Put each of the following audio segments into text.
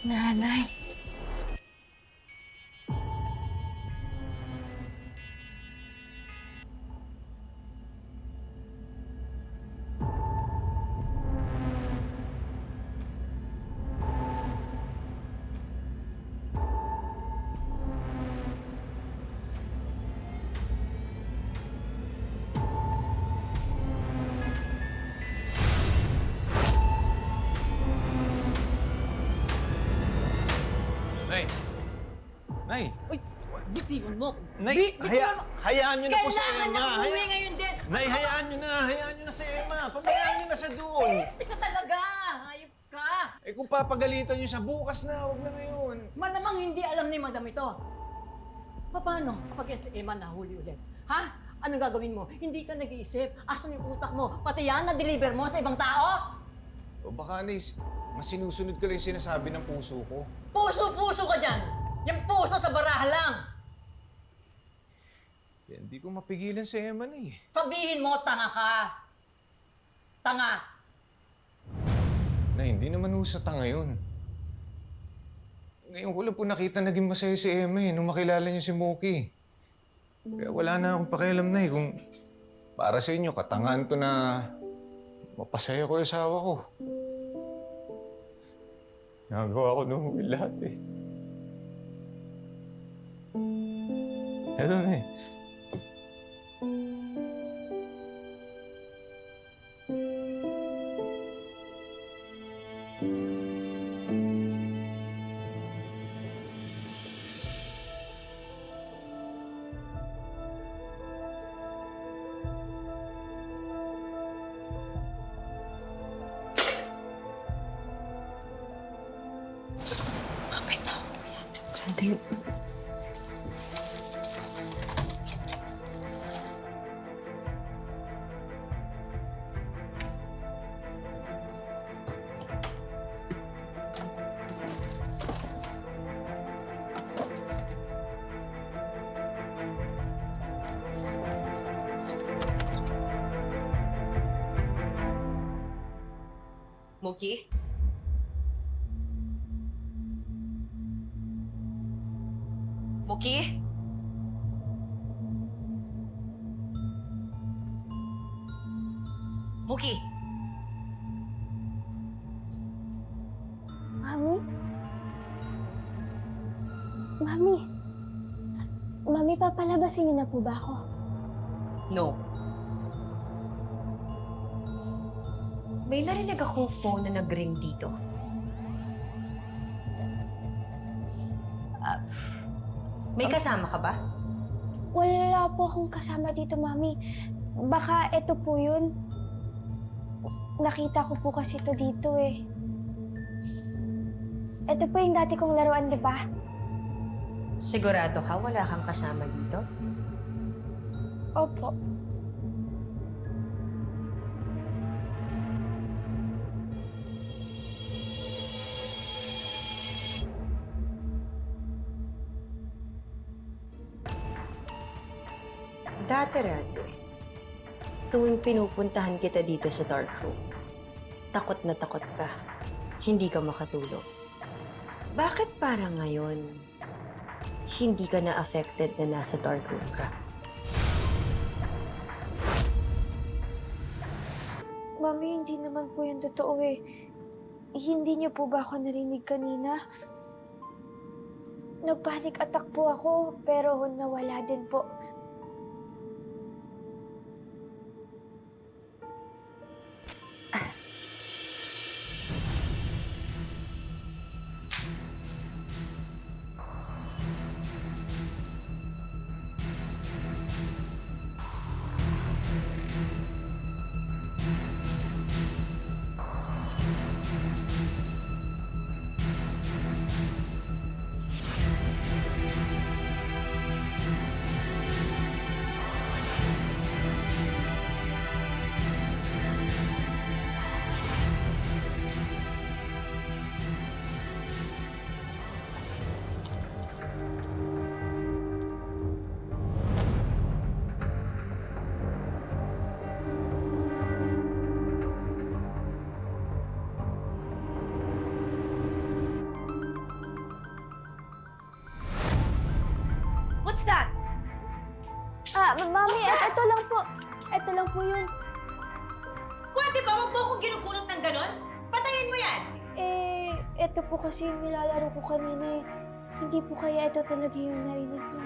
Nanay. Nay! Nay! Uy, bitiwan mo. Nay, hayaan niyo na po si Kailangan Emma. na umuwi ngayon din. Nay, hayaan niyo na si Emma. Pabayaan niyo na siya doon. Peste ka talaga. Hayop ka. Eh kung papagalitan niyo siya, bukas na, huwag na ngayon. Malamang hindi alam ni Madam ito. Paano kapag yan si Emma nahuli ulit? Ha? Anong gagawin mo? Hindi ka nag-iisip. Asan yung utak mo? Pati yan na-deliver mo sa ibang tao? O baka, Nay, mas sinusunod ko lang yung sinasabi ng puso ko. Puso-puso ka dyan. Yung puso sa baraha lang. Eh, hindi ko mapigilan si Emma na eh. Sabihin mo, tanga ka. Tanga. Nay, hindi naman ho sa tanga yun. Ngayon ko lang po nakita naging masaya si Emma eh, nung makilala niyo si Moki. Kaya wala na akong pakialam na eh kung para sa inyo, katangaan to na mapasaya ko yung asawa ko. Nagawa ko nung lahat eh. Eto na eh. Sandali. Moki? Moki? Moki? Mami? Mami? Mami, papalabasin niyo na po ba ako? No. May narinig akong phone na nag-ring dito. May kasama ka ba? Wala po akong kasama dito, Mami. Baka eto po yun. Nakita ko po kasi ito dito eh. Ito po yung dati kong laruan, di ba? Sigurado ka wala kang kasama dito? Opo. Dati-rati, tuwing pinupuntahan kita dito sa dark room, takot na takot ka. Hindi ka makatulog. Bakit parang ngayon, hindi ka na affected na nasa dark room ka? Mami, hindi naman po yung totoo eh. Hindi niyo po ba ako narinig kanina? Nag-panic attack po ako, pero nawala din po. Mami, ito lang po. Ito lang po yun. Pwede ba? Huwag mo akong ginugunot ng ganon? Patayin mo yan! Ito po kasi yung nilalaro ko kanina eh. Hindi po kaya ito talaga yung narinig ko.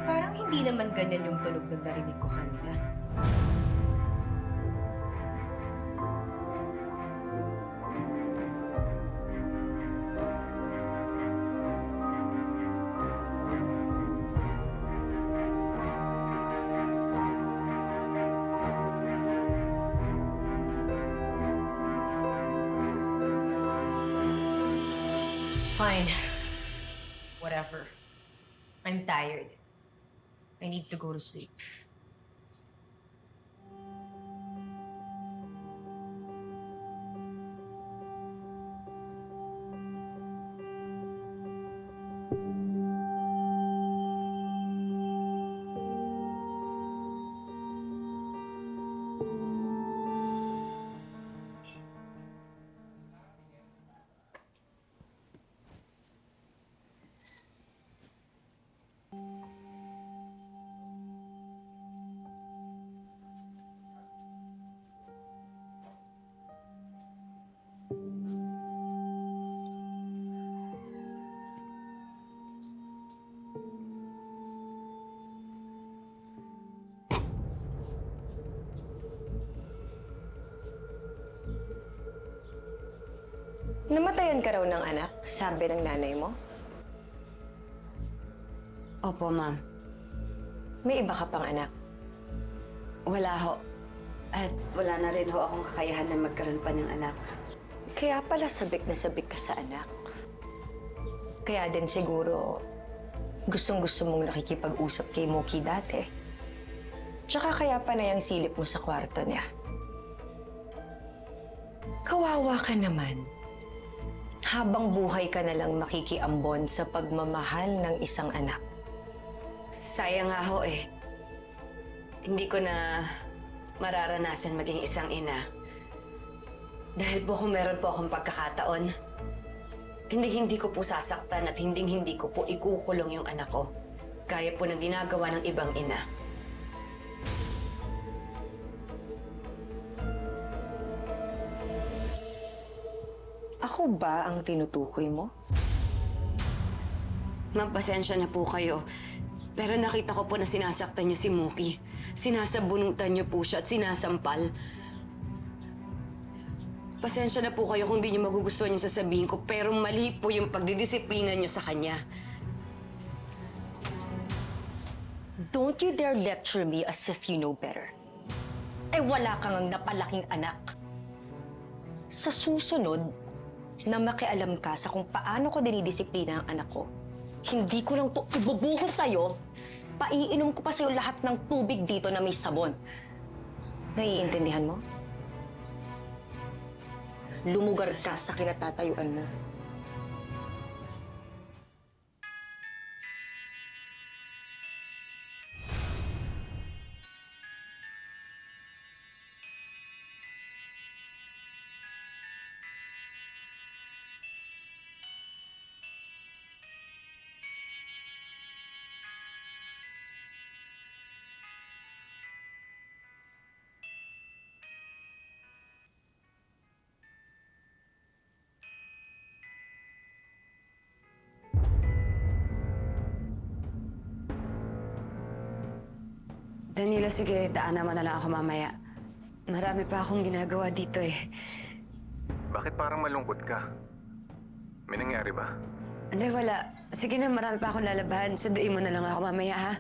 Parang hindi naman ganyan yung tunog na narinig ko kanina. Fine. Whatever. I'm tired. I need to go to sleep. Namatayan ka raw ng anak, sabi ng nanay mo? Opo, ma'am. May iba ka pang anak. Wala ho. At wala na rin ho akong kakayahan na magkaroon pa ng anak. Kaya pala sabik na sabik ka sa anak. Kaya din siguro gustong-gusto mong nakikipag-usap kay Moki dati. Tsaka kaya pa na yung silip mo sa kwarto niya. Kawawa ka naman. Habang buhay ka na lang makikiambon sa pagmamahal ng isang anak. Sayang nga ho eh. Hindi ko na mararanasan maging isang ina. Dahil po kung meron po akong pagkakataon, hindi ko po sasaktan at hindi ko po ikukulong yung anak ko. Gaya po ng ginagawa ng ibang ina. Ako ba ang tinutukoy mo? Ma'am, pasensya na po kayo. Pero nakita ko po na sinasaktan niyo si Mookie. Sinasabunutan niyo po siya at sinasampal. Pasensya na po kayo kung di niyo magugustuhan yung sasabihin ko, pero mali po yung pagdidisiplina niyo sa kanya. Don't you dare lecture me as if you know better. Eh wala kang napalaking anak. Sa susunod, na makialam ka sa kung paano ko dinidisiplina ang anak ko, hindi ko lang to ibubuhos sa'yo, paiinom ko pa sa'yo lahat ng tubig dito na may sabon. Naiintindihan mo? Lumugar ka sa kinatatayuan mo. Danilo, sige, daanan mo na lang ako mamaya. Marami pa akong ginagawa dito eh. Bakit parang malungkot ka? May nangyari ba? Hindi, wala. Sige na, marami pa akong lalabahan. Sunduin mo na lang ako mamaya, ha?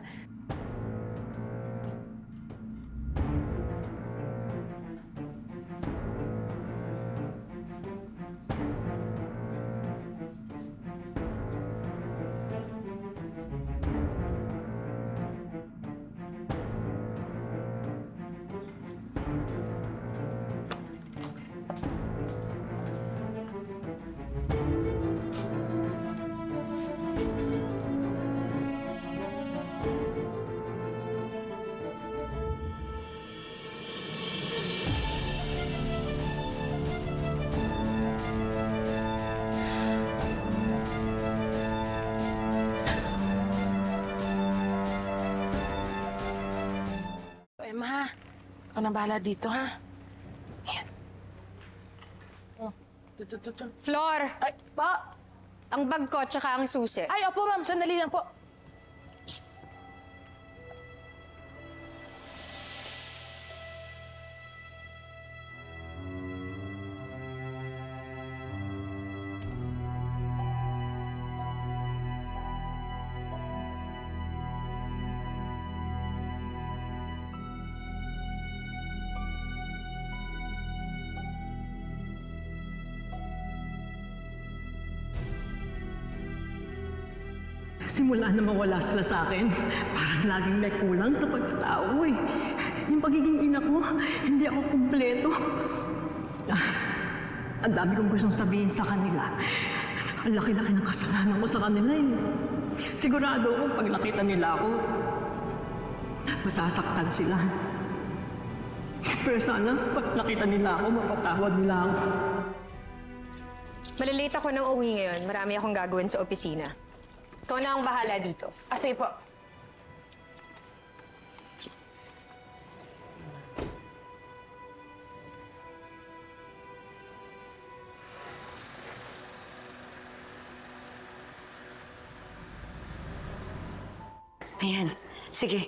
Ikaw na bahala dito, ha? Ayan. Ito. Flor! Ay, pa! Ang bag ko tsaka ang susi. Ay, opo, ma'am. Sandali lang po. Simula na mawala sila sa akin, parang laging may kulang sa pagkatao eh. Yung pagiging ina ko, hindi ako kumpleto. Ang dami kong gustong sabihin sa kanila. Ang laki-laki ng kasalanan ko sa kanila eh. Sigurado ako pag nakita nila ako, masasaktan sila. Pero sana pag nakita nila ako, mapatawad nila ako. Malilate ako ng uwi ngayon. Marami akong gagawin sa opisina. Ikaw na ang bahala dito. Sige po. Ayan, sige.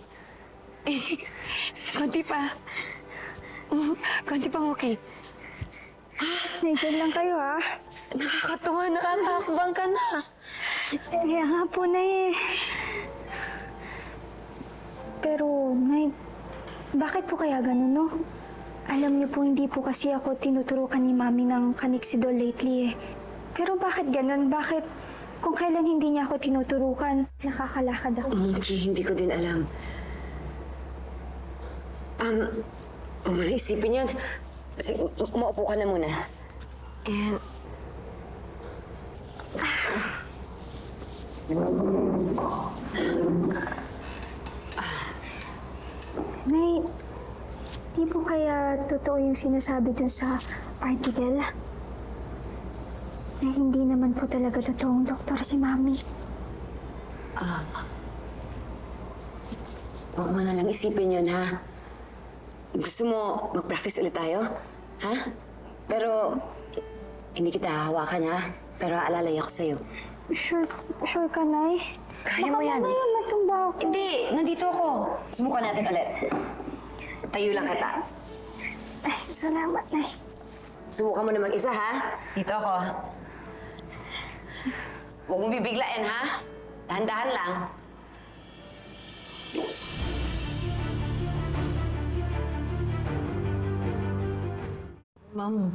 Konti pa. Konti pa, okay. Nandiyan lang kayo, ha? Nakakatuwa, nakakakbang ka na. Kaya nga po, Nay. Pero, Nay, bakit po kaya ganun, no? Alam niyo po, hindi po kasi ako tinuturukan ni Mami ng Canixidol lately, eh. Pero bakit ganun? Bakit kung kailan hindi niya ako tinuturukan, nakakalakad ako? Hindi ko din alam. Huwag mo na isipin yun. Maupo ka na muna. And... Nay, di po kaya totoo yung sinasabi dun sa article? Na hindi naman po talaga totoong doktor si Mami. Huwag mo na lang isipin yun, ha? Gusto mo mag-practice ulit tayo? Ha? Pero, hindi kita hahawakan, ha? Pero aalalay ako sa'yo. Sure ka, Nay? Kaya mo yan. Baka mamaya matumba ako. Hindi, nandito ako. Subukan natin ulit. Tayo lang kita. Ay, salamat, Nay. Subukan mo na mag-isa, ha? Dito ako. Huwag mo bibiglain, ha? Dahan-dahan lang. Ma'am,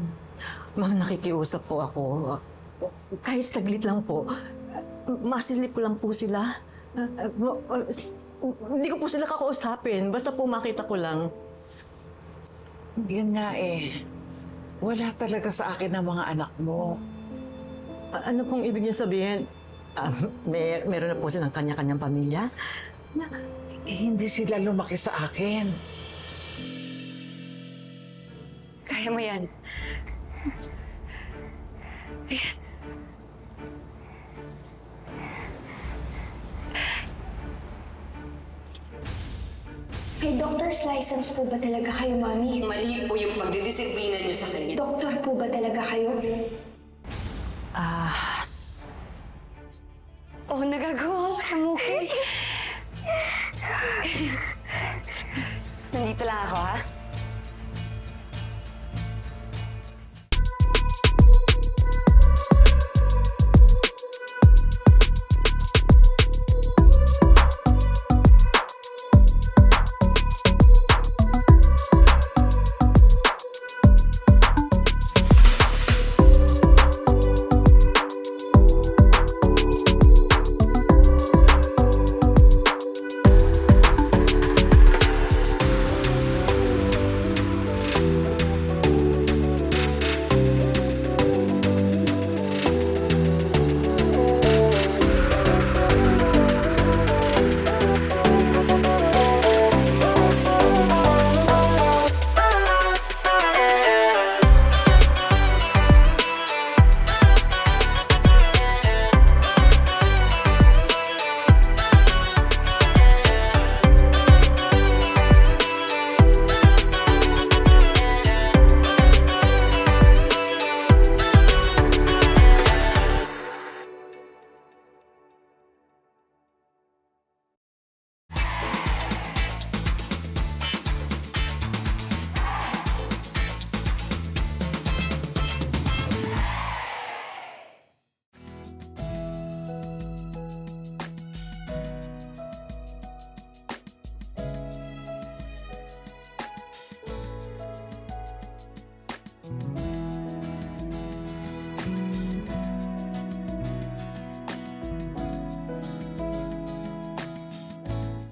nakikiusap po ako. Kahit saglit lang po, masilip ko lang po sila. Hindi ko po sila kakausapin, basta po makita ko lang. Yun nga eh. Wala talaga sa akin ang mga anak mo. Ano pong ibig niyo sabihin? Meron na po silang kanya-kanyang pamilya? Hindi sila lumaki sa akin. Kaya mo yan. May doctor's license po ba talaga kayo, Mami? Mali po yung pagdidisiplina niyo sa kanya. Doktor po ba talaga kayo? Oh, nagagawa mo na, Muki. Nandito lang ako, ha?